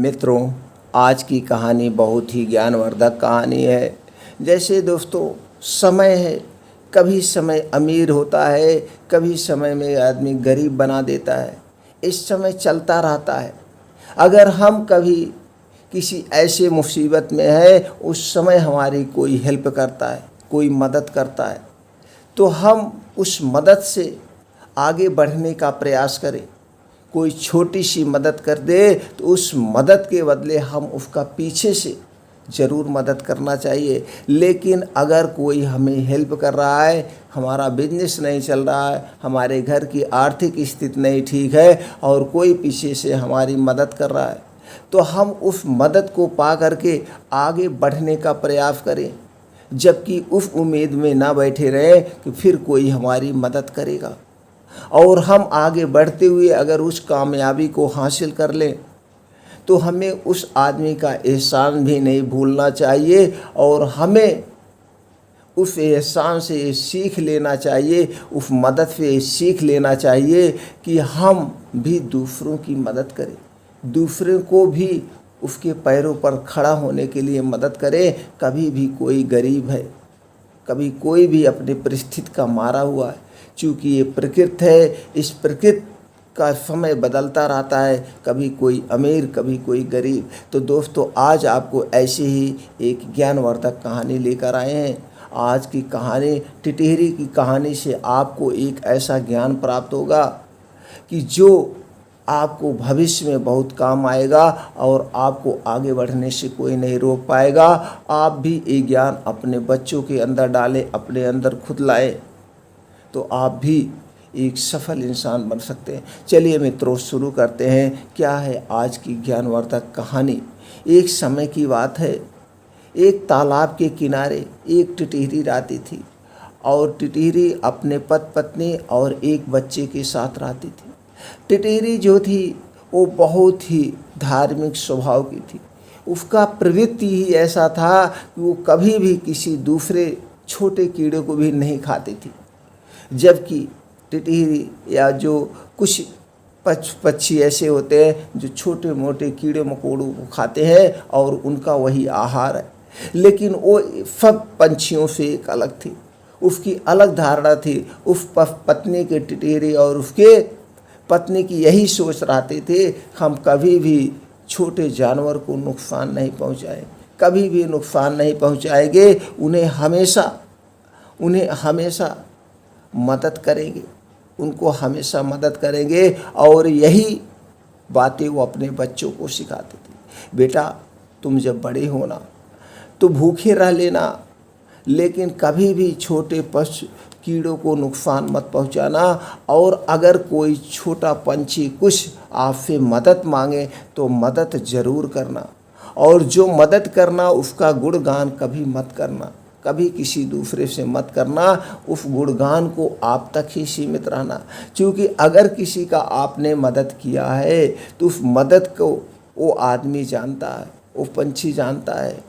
मित्रों, आज की कहानी बहुत ही ज्ञानवर्धक कहानी है। जैसे दोस्तों, समय है, कभी समय अमीर होता है, कभी समय में आदमी गरीब बना देता है। इस समय चलता रहता है। अगर हम कभी किसी ऐसे मुसीबत में है, उस समय हमारी कोई हेल्प करता है, कोई मदद करता है, तो हम उस मदद से आगे बढ़ने का प्रयास करें। कोई छोटी सी मदद कर दे तो उस मदद के बदले हम उसका पीछे से ज़रूर मदद करना चाहिए। लेकिन अगर कोई हमें हेल्प कर रहा है, हमारा बिजनेस नहीं चल रहा है, हमारे घर की आर्थिक स्थिति नहीं ठीक है और कोई पीछे से हमारी मदद कर रहा है, तो हम उस मदद को पा करके आगे बढ़ने का प्रयास करें, जबकि उस उम्मीद में ना बैठे रहें कि फिर कोई हमारी मदद करेगा। और हम आगे बढ़ते हुए अगर उस कामयाबी को हासिल कर लें तो हमें उस आदमी का एहसान भी नहीं भूलना चाहिए और हमें उस एहसान से ये सीख लेना चाहिए, उस मदद से ये सीख लेना चाहिए कि हम भी दूसरों की मदद करें, दूसरे को भी उसके पैरों पर खड़ा होने के लिए मदद करें। कभी भी कोई गरीब है, कभी कोई भी अपनी परिस्थिति का मारा हुआ है, चूँकि ये प्रकृति है, इस प्रकृति का समय बदलता रहता है, कभी कोई अमीर कभी कोई गरीब। तो दोस्तों, आज आपको ऐसे ही एक ज्ञानवर्धक कहानी लेकर आए हैं। आज की कहानी, टिटहरी की कहानी से आपको एक ऐसा ज्ञान प्राप्त होगा कि जो आपको भविष्य में बहुत काम आएगा और आपको आगे बढ़ने से कोई नहीं रोक पाएगा। आप भी ये ज्ञान अपने बच्चों के अंदर डालें, अपने अंदर खुद लाएं, तो आप भी एक सफल इंसान बन सकते हैं। चलिए मित्रों, शुरू करते हैं। क्या है आज की ज्ञानवर्धक कहानी। एक समय की बात है, एक तालाब के किनारे एक टिटहरी रहती थी और टिटहरी अपने पत्नी और एक बच्चे के साथ रहती थी। टिटहरी जो थी वो बहुत ही धार्मिक स्वभाव की थी। उसका प्रवृत्ति ही ऐसा था कि वो कभी भी किसी दूसरे छोटे कीड़े को भी नहीं खाती थी, जबकि टिटहरी या जो कुछ पक्षी ऐसे होते हैं जो छोटे मोटे कीड़े मकोड़ों को खाते हैं और उनका वही आहार है। लेकिन वो सब पंछियों से एक अलग थी, उसकी अलग धारणा थी। उस पत्नी के टिटहरी और उसके पत्नी की यही सोच रहते थे, हम कभी भी छोटे जानवर को नुकसान नहीं पहुंचाएं, कभी भी नुकसान नहीं पहुंचाएंगे, उन्हें हमेशा मदद करेंगे, उनको हमेशा मदद करेंगे। और यही बातें वो अपने बच्चों को सिखाते थे। बेटा, तुम जब बड़े होना तो भूखे रह लेना, लेकिन कभी भी छोटे पशु कीड़ों को नुकसान मत पहुंचाना। और अगर कोई छोटा पंछी कुछ आपसे मदद मांगे तो मदद ज़रूर करना, और जो मदद करना उसका गुणगान कभी मत करना, कभी किसी दूसरे से मत करना। उस गुणगान को आप तक ही सीमित रहना, क्योंकि अगर किसी का आपने मदद किया है तो उस मदद को वो आदमी जानता है, वो पंछी जानता है।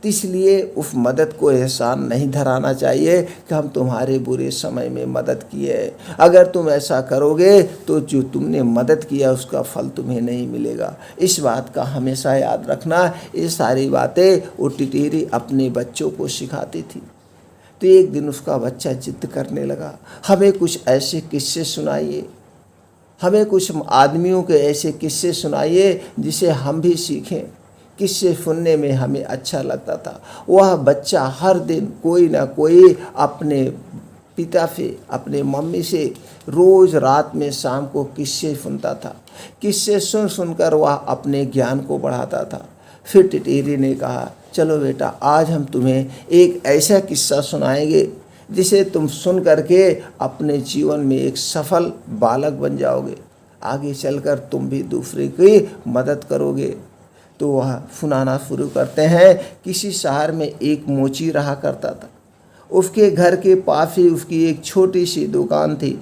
तो इसलिए उस मदद को एहसान नहीं धराना चाहिए कि हम तुम्हारे बुरे समय में मदद किए। अगर तुम ऐसा करोगे तो जो तुमने मदद किया उसका फल तुम्हें नहीं मिलेगा। इस बात का हमेशा याद रखना। ये सारी बातें वो टिटहरी अपने बच्चों को सिखाती थी। तो एक दिन उसका बच्चा जिद करने लगा, हमें कुछ ऐसे किस्से सुनाइए, हमें कुछ आदमियों के ऐसे किस्से सुनाइए जिसे हम भी सीखें। किस्से सुनने में हमें अच्छा लगता था। वह बच्चा हर दिन कोई ना कोई अपने पिता से, अपने मम्मी से रोज़ रात में शाम को किस्से सुनता था। किस्से सुनकर वह अपने ज्ञान को बढ़ाता था। फिर टिटहरी ने कहा, चलो बेटा, आज हम तुम्हें एक ऐसा किस्सा सुनाएंगे जिसे तुम सुन करके अपने जीवन में एक सफल बालक बन जाओगे। आगे चलकर तुम भी दूसरे की मदद करोगे। तो वह सुनाना शुरू करते हैं। किसी शहर में एक मोची रहा करता था। उसके घर के पास ही उसकी एक छोटी सी दुकान थी।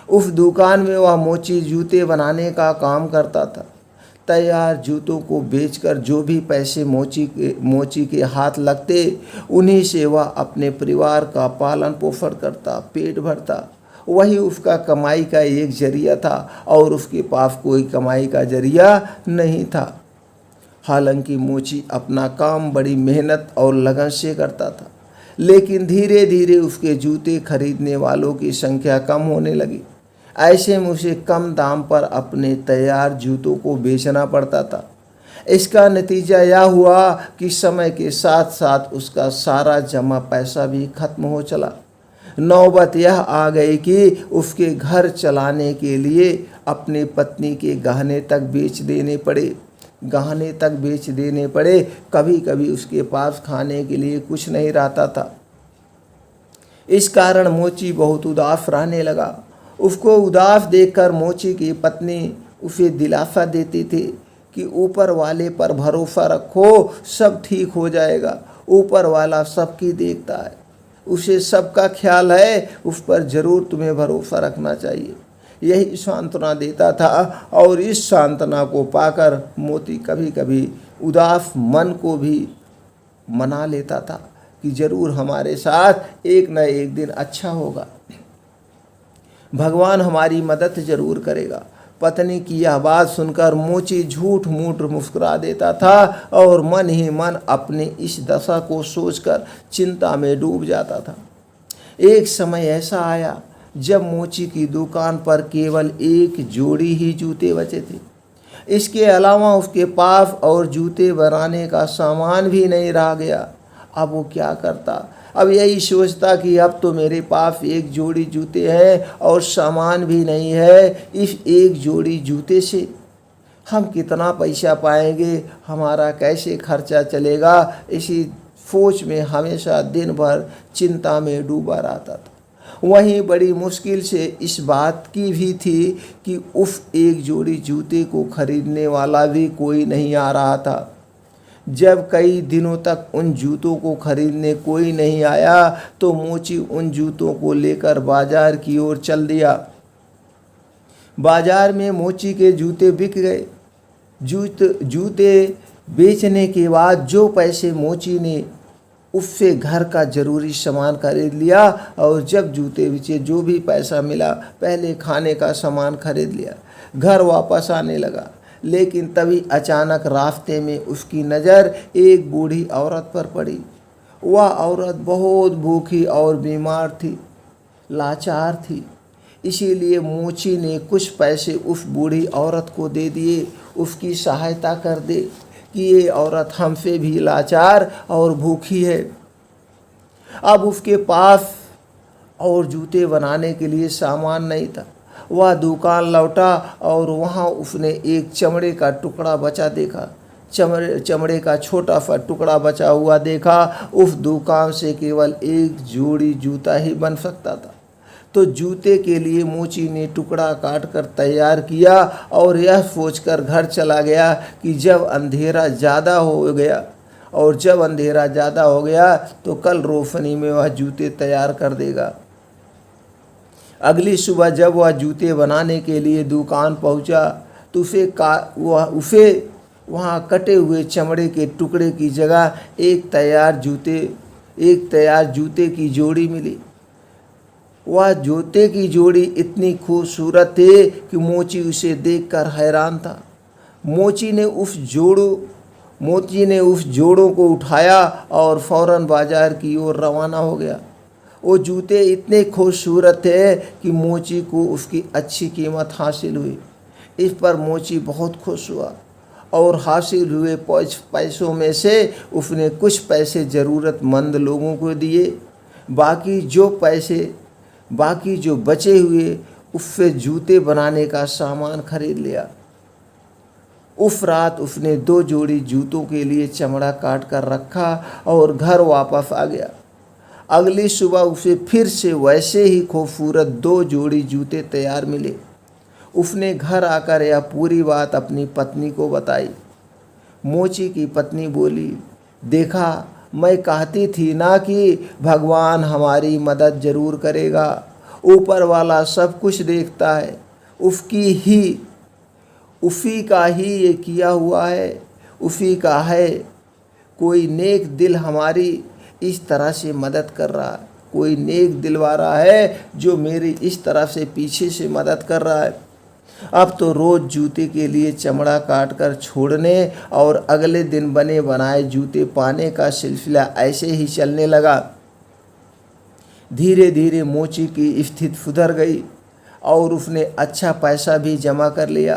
उस दुकान में वह मोची जूते बनाने का काम करता था। तैयार जूतों को बेचकर जो भी पैसे मोची के हाथ लगते, उन्हीं से वह अपने परिवार का पालन पोषण करता, पेट भरता। वही उसका कमाई का एक जरिया था और उसके पास कोई कमाई का जरिया नहीं था। हालांकि मोची अपना काम बड़ी मेहनत और लगन से करता था, लेकिन धीरे धीरे उसके जूते खरीदने वालों की संख्या कम होने लगी। ऐसे में उसे कम दाम पर अपने तैयार जूतों को बेचना पड़ता था। इसका नतीजा यह हुआ कि समय के साथ साथ उसका सारा जमा पैसा भी खत्म हो चला। नौबत यह आ गई कि उसके घर चलाने के लिए अपनी पत्नी के गहने तक बेच देने पड़े। कभी कभी उसके पास खाने के लिए कुछ नहीं रहता था। इस कारण मोची बहुत उदास रहने लगा। उसको उदास देखकर मोची की पत्नी उसे दिलासा देती थी कि ऊपर वाले पर भरोसा रखो, सब ठीक हो जाएगा। ऊपर वाला सबकी देखता है, उसे सबका ख्याल है, उस पर जरूर तुम्हें भरोसा रखना चाहिए। यही सांत्वना देता था और इस सांत्वना को पाकर मोती कभी कभी उदास मन को भी मना लेता था कि जरूर हमारे साथ एक न एक दिन अच्छा होगा, भगवान हमारी मदद जरूर करेगा। पत्नी की यह बात सुनकर मोची झूठ मूठ मुस्कुरा देता था और मन ही मन अपनी इस दशा को सोचकर चिंता में डूब जाता था। एक समय ऐसा आया जब मोची की दुकान पर केवल एक जोड़ी ही जूते बचे थे। इसके अलावा उसके पास और जूते बनाने का सामान भी नहीं रह गया। अब वो क्या करता? अब यही सोचता कि अब तो मेरे पास एक जोड़ी जूते हैं और सामान भी नहीं है। इस एक जोड़ी जूते से हम कितना पैसा पाएंगे, हमारा कैसे खर्चा चलेगा, इसी सोच में हमेशा दिन भर चिंता में डूबा रहता था। वहीं बड़ी मुश्किल से इस बात की भी थी कि उस एक जोड़ी जूते को खरीदने वाला भी कोई नहीं आ रहा था। जब कई दिनों तक उन जूतों को खरीदने कोई नहीं आया तो मोची उन जूतों को लेकर बाजार की ओर चल दिया। बाजार में मोची के जूते बिक गए। जूते बेचने के बाद जो पैसे मोची ने उससे घर का जरूरी सामान खरीद लिया और जब जूते बेचे जो भी पैसा मिला पहले खाने का सामान खरीद लिया, घर वापस आने लगा। लेकिन तभी अचानक रास्ते में उसकी नज़र एक बूढ़ी औरत पर पड़ी। वह औरत बहुत भूखी और बीमार थी, लाचार थी। इसीलिए मोची ने कुछ पैसे उस बूढ़ी औरत को दे दिए, उसकी सहायता कर दे कि ये औरत हमसे भी लाचार और भूखी है। अब उसके पास और जूते बनाने के लिए सामान नहीं था। वह दुकान लौटा और वहाँ उसने एक चमड़े का टुकड़ा बचा देखा। चमड़े का छोटा सा टुकड़ा बचा हुआ देखा। उस दुकान से केवल एक जोड़ी जूता ही बन सकता था। तो जूते के लिए मोची ने टुकड़ा काट कर तैयार किया और यह सोचकर घर चला गया कि जब अंधेरा ज़्यादा हो गया तो कल रोशनी में वह जूते तैयार कर देगा। अगली सुबह जब वह जूते बनाने के लिए दुकान पहुंचा तो उसे वहाँ कटे हुए चमड़े के टुकड़े की जगह एक तैयार जूते की जोड़ी मिली। वह जूते की जोड़ी इतनी खूबसूरत थी कि मोची उसे देखकर हैरान था। मोची ने उस जोड़ों को उठाया और फौरन बाजार की ओर रवाना हो गया। वो जूते इतने खूबसूरत थे कि मोची को उसकी अच्छी कीमत हासिल हुई। इस पर मोची बहुत खुश हुआ और हासिल हुए पैसों में से उसने कुछ पैसे ज़रूरतमंद लोगों को दिए। बाकी जो बचे हुए उससे जूते बनाने का सामान खरीद लिया। उस रात उसने 2 जोड़ी जूतों के लिए चमड़ा काट कर रखा और घर वापस आ गया। अगली सुबह उसे फिर से वैसे ही खूबसूरत 2 जोड़ी जूते तैयार मिले। उसने घर आकर यह पूरी बात अपनी पत्नी को बताई। मोची की पत्नी बोली, देखा, मैं कहती थी ना कि भगवान हमारी मदद जरूर करेगा। ऊपर वाला सब कुछ देखता है, उसी का ही ये किया हुआ है, उसी का है। कोई नेक दिल हमारी इस तरह से मदद कर रहा है, कोई नेक दिल वाला है जो मेरी इस तरह से पीछे से मदद कर रहा है। अब तो रोज़ जूते के लिए चमड़ा काट कर छोड़ने और अगले दिन बने बनाए जूते पाने का सिलसिला ऐसे ही चलने लगा। धीरे धीरे मोची की स्थिति सुधर गई और उसने अच्छा पैसा भी जमा कर लिया।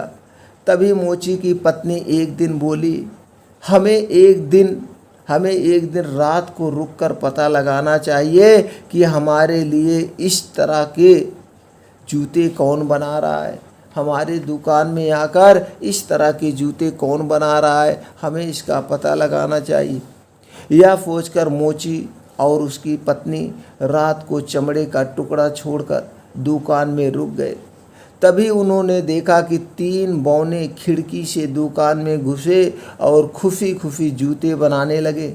तभी मोची की पत्नी एक दिन बोली, हमें एक दिन रात को रुककर पता लगाना चाहिए कि हमारे लिए इस तरह के जूते कौन बना रहा है। हमारे दुकान में आकर इस तरह के जूते कौन बना रहा है, हमें इसका पता लगाना चाहिए। यह सोचकर मोची और उसकी पत्नी रात को चमड़े का टुकड़ा छोड़कर दुकान में रुक गए। तभी उन्होंने देखा कि 3 बौने खिड़की से दुकान में घुसे और खुफी खुफी जूते बनाने लगे।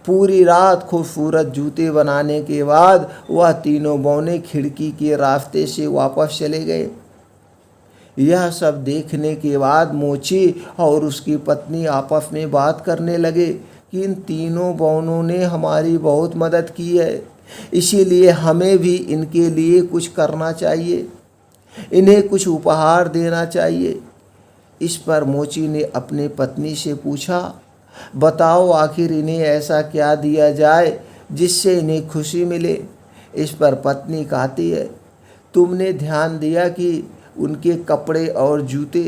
पूरी रात खूबसूरत जूते बनाने के बाद वह तीनों बौने खिड़की के रास्ते से वापस चले गए। यह सब देखने के बाद मोची और उसकी पत्नी आपस में बात करने लगे कि इन तीनों बौनों ने हमारी बहुत मदद की है, इसीलिए हमें भी इनके लिए कुछ करना चाहिए, इन्हें कुछ उपहार देना चाहिए। इस पर मोची ने अपनी पत्नी से पूछा, बताओ आखिर इन्हें ऐसा क्या दिया जाए जिससे इन्हें खुशी मिले। इस पर पत्नी कहती है, तुमने ध्यान दिया कि उनके कपड़े और जूते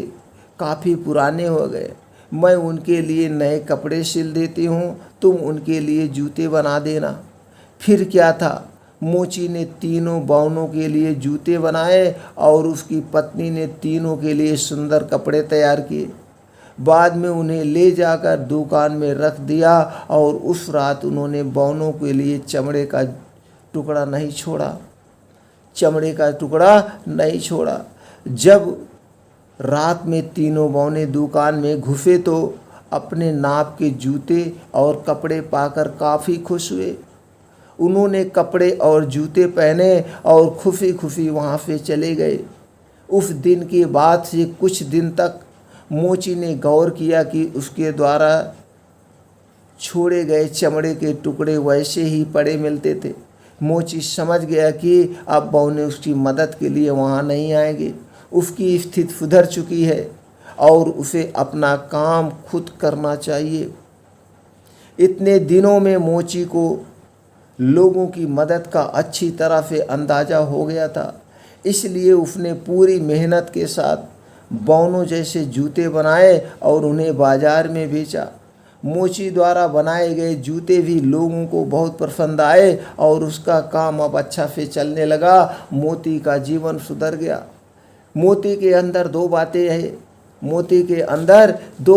काफ़ी पुराने हो गए, मैं उनके लिए नए कपड़े सिल देती हूँ, तुम उनके लिए जूते बना देना। फिर क्या था, मोची ने तीनों बौनों के लिए जूते बनाए और उसकी पत्नी ने तीनों के लिए सुंदर कपड़े तैयार किए। बाद में उन्हें ले जाकर दुकान में रख दिया और उस रात उन्होंने बौनों के लिए चमड़े का टुकड़ा नहीं छोड़ा। जब रात में तीनों बौने दुकान में घुसे तो अपने नाप के जूते और कपड़े पाकर काफ़ी खुश हुए। उन्होंने कपड़े और जूते पहने और खुफी खुफी वहाँ से चले गए। उस दिन के बाद से कुछ दिन तक मोची ने गौर किया कि उसके द्वारा छोड़े गए चमड़े के टुकड़े वैसे ही पड़े मिलते थे। मोची समझ गया कि अब बौने उसकी मदद के लिए वहाँ नहीं आएंगे, उसकी स्थिति सुधर चुकी है और उसे अपना काम खुद करना चाहिए। इतने दिनों में मोची को लोगों की मदद का अच्छी तरह से अंदाज़ा हो गया था, इसलिए उसने पूरी मेहनत के साथ बौनों जैसे जूते बनाए और उन्हें बाज़ार में बेचा। मोची द्वारा बनाए गए जूते भी लोगों को बहुत पसंद आए और उसका काम अब अच्छा से चलने लगा। मोती का जीवन सुधर गया। मोती के अंदर दो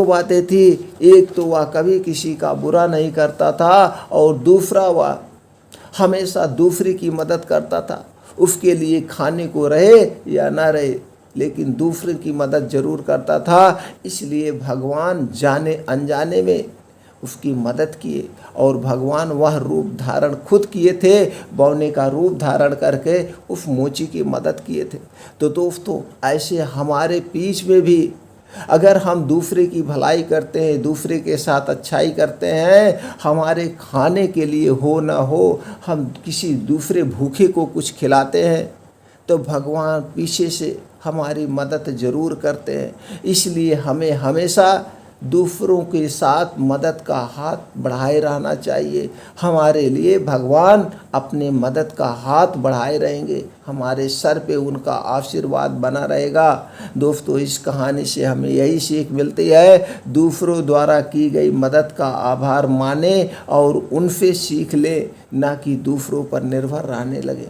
बातें थी। एक तो वह कभी किसी का बुरा नहीं करता था और दूसरा वह हमेशा दूसरे की मदद करता था। उसके लिए खाने को रहे या ना रहे, लेकिन दूसरे की मदद जरूर करता था। इसलिए भगवान जाने अनजाने में उसकी मदद किए और भगवान वह रूप धारण खुद किए थे, बौने का रूप धारण करके उस मोची की मदद किए थे। तो दोस्तों, ऐसे हमारे बीच में भी अगर हम दूसरे की भलाई करते हैं, दूसरे के साथ अच्छाई करते हैं, हमारे खाने के लिए हो ना हो, हम किसी दूसरे भूखे को कुछ खिलाते हैं, तो भगवान पीछे से हमारी मदद ज़रूर करते हैं। इसलिए हमें हमेशा दूसरों के साथ मदद का हाथ बढ़ाए रहना चाहिए। हमारे लिए भगवान अपने मदद का हाथ बढ़ाए रहेंगे, हमारे सर पे उनका आशीर्वाद बना रहेगा। दोस्तों, इस कहानी से हमें यही सीख मिलती है, दूसरों द्वारा की गई मदद का आभार माने और उनसे सीख ले, ना कि दूसरों पर निर्भर रहने लगे।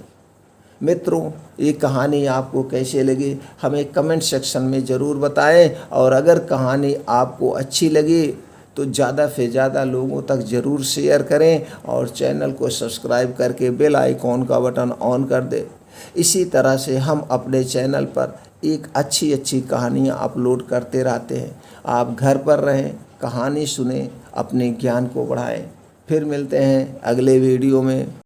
मित्रों, ये कहानी आपको कैसे लगी हमें कमेंट सेक्शन में ज़रूर बताएं, और अगर कहानी आपको अच्छी लगी तो ज़्यादा से ज़्यादा लोगों तक ज़रूर शेयर करें और चैनल को सब्सक्राइब करके बेल आइकॉन का बटन ऑन कर दें। इसी तरह से हम अपने चैनल पर एक अच्छी कहानियाँ अपलोड करते रहते हैं। आप घर पर रहें, कहानी सुनें, अपने ज्ञान को बढ़ाएं। फिर मिलते हैं अगले वीडियो में।